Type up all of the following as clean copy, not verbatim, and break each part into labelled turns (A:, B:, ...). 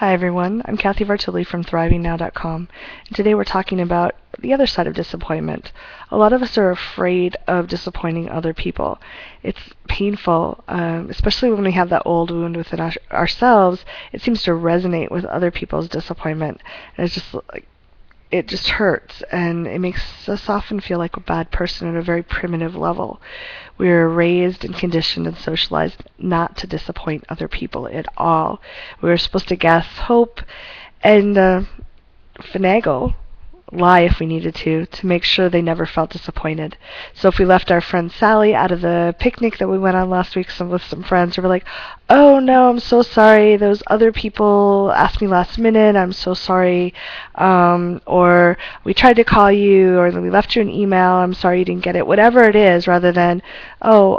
A: Hi everyone, I'm Cathy Vartuli from ThrivingNow.com, and today we're talking about the other side of disappointment. A lot of us are afraid of disappointing other people. It's painful, especially when we have that old wound within ourselves. It seems to resonate with other people's disappointment, and it just hurts, and it makes us often feel like a bad person at a very primitive level. We were raised and conditioned and socialized not to disappoint other people at all. We were supposed to guess, hope, and finagle, lie if we needed to make sure they never felt disappointed. So if we left our friend Sally out of the picnic that we went on last week with some friends, we were like, oh no, I'm so sorry, those other people asked me last minute, I'm so sorry, or we tried to call you, or we left you an email, I'm sorry you didn't get it, whatever it is, rather than, oh,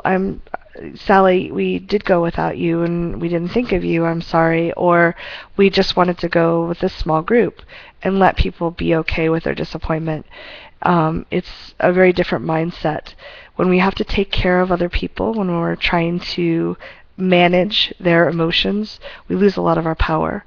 A: Sally, we did go without you and we didn't think of you, I'm sorry, or we just wanted to go with this small group, and let people be okay with their disappointment. It's a very different mindset. When we have to take care of other people, when we're trying to manage their emotions, we lose a lot of our power,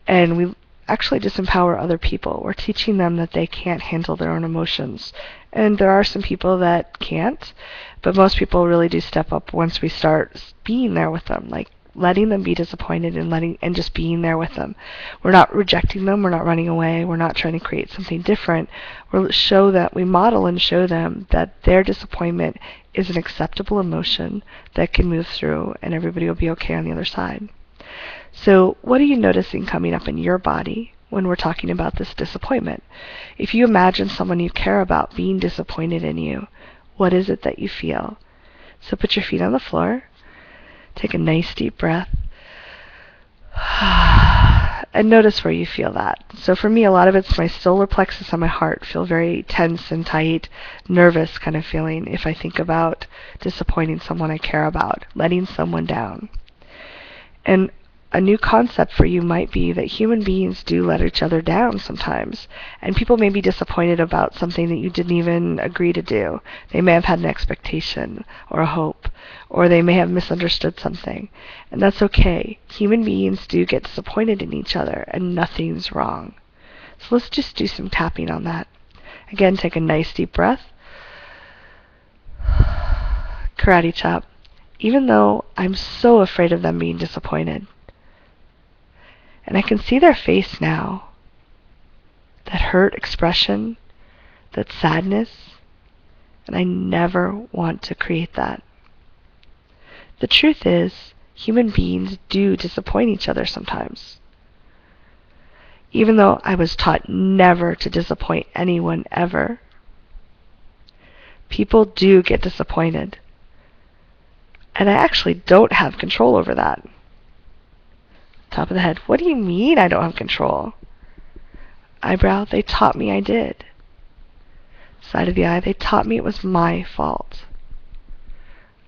A: and we actually disempower other people. We're teaching them that they can't handle their own emotions. And there are some people that can't, but most people really do step up once we start being there with them, like letting them be disappointed and just being there with them. We're not rejecting them, we're not running away, we're not trying to create something different. We model and show them that their disappointment is an acceptable emotion that can move through, and everybody will be okay on the other side. So what are you noticing coming up in your body when we're talking about this disappointment? If you imagine someone you care about being disappointed in you, what is it that you feel? So put your feet on the floor, take a nice deep breath, and notice where you feel that. So for me, a lot of it's my solar plexus and my heart feel very tense and tight, nervous kind of feeling if I think about disappointing someone I care about, letting someone down. And a new concept for you might be that human beings do let each other down sometimes, and people may be disappointed about something that you didn't even agree to do. They may have had an expectation or a hope, or they may have misunderstood something, and that's okay. Human beings do get disappointed in each other, and nothing's wrong. So let's just do some tapping on that. Again, take a nice deep breath. Karate chop. Even though I'm so afraid of them being disappointed, and I can see their face now, that hurt expression, that sadness, and I never want to create that. The truth is, human beings do disappoint each other sometimes. Even though I was taught never to disappoint anyone ever, people do get disappointed. And I actually don't have control over that. Top of the head. What do you mean I don't have control? Eyebrow. They taught me I did. Side of the eye. They taught me it was my fault.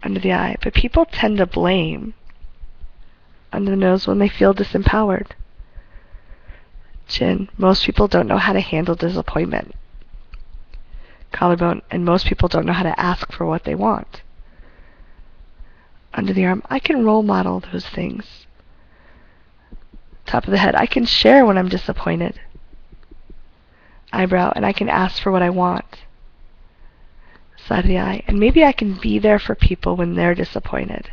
A: Under the eye. But people tend to blame under the nose when they feel disempowered. Chin. Most people don't know how to handle disappointment. Collarbone. And most people don't know how to ask for what they want. Under the arm. I can role model those things. Top of the head. I can share when I'm disappointed. Eyebrow. And I can ask for what I want. Side of the eye. And maybe I can be there for people when they're disappointed.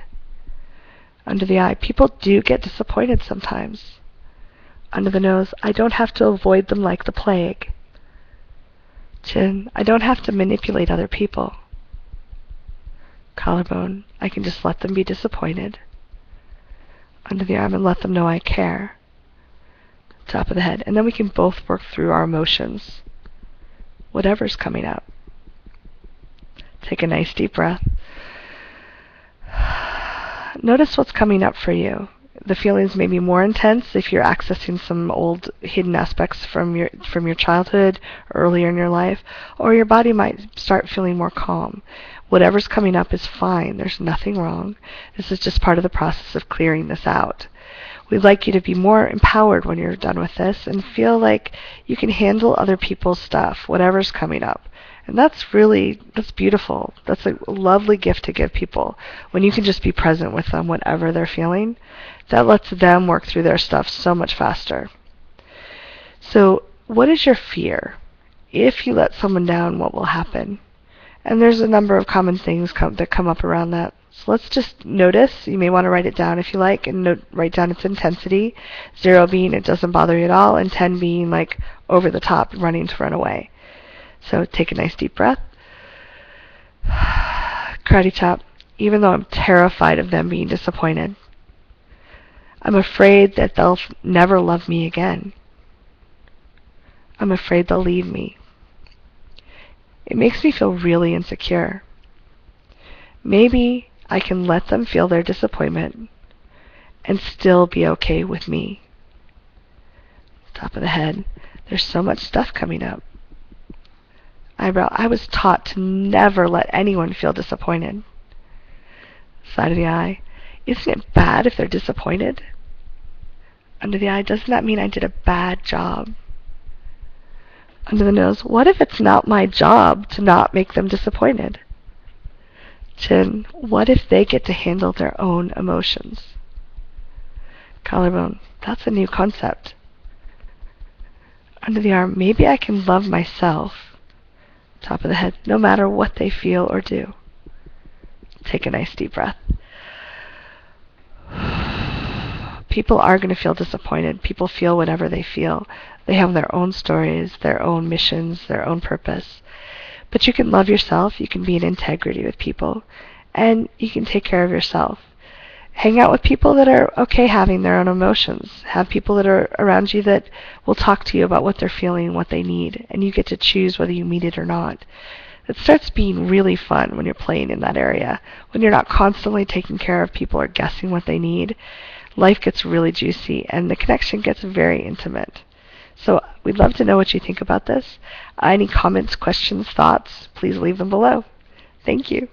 A: Under the eye. People do get disappointed sometimes. Under the nose. I don't have to avoid them like the plague. Chin. I don't have to manipulate other people. Collarbone. I can just let them be disappointed. Under the arm and let them know I care. Top of the head. And then we can both work through our emotions, whatever's coming up. Take a nice deep breath. Notice what's coming up for you. The feelings may be more intense if you're accessing some old hidden aspects from your childhood, earlier in your life, or your body might start feeling more calm. Whatever's coming up is fine. There's nothing wrong. This is just part of the process of clearing this out. We'd like you to be more empowered when you're done with this and feel like you can handle other people's stuff, whatever's coming up. And that's beautiful. That's a lovely gift to give people. When you can just be present with them, whatever they're feeling, That lets them work through their stuff so much faster. So, what is your fear? If you let someone down, what will happen? And there's a number of common things that come up around that. So let's just notice. You may want to write it down if you like, and write down its intensity. 0 being it doesn't bother you at all, and 10 being like over the top, running to run away. So take a nice deep breath. Karate chop. Even though I'm terrified of them being disappointed, I'm afraid that they'll never love me again. I'm afraid they'll leave me. It makes me feel really insecure. Maybe I can let them feel their disappointment and still be okay with me. Top of the head. There's so much stuff coming up. Eyebrow. I was taught to never let anyone feel disappointed. Side of the eye. Isn't it bad if they're disappointed? Under the eye. Doesn't that mean I did a bad job? Under the nose. What if it's not my job to not make them disappointed? Chin. What if they get to handle their own emotions? Collarbone. That's a new concept. Under the arm. Maybe I can love myself. Top of the head. No matter what they feel or do. Take a nice deep breath. People are going to feel disappointed. People feel whatever they feel. They have their own stories, their own missions, their own purpose. But you can love yourself. You can be in integrity with people. And you can take care of yourself. Hang out with people that are okay having their own emotions. Have people that are around you that will talk to you about what they're feeling and what they need. And you get to choose whether you meet it or not. It starts being really fun when you're playing in that area. When you're not constantly taking care of people or guessing what they need, life gets really juicy and the connection gets very intimate. So we'd love to know what you think about this. Any comments, questions, thoughts, please leave them below. Thank you.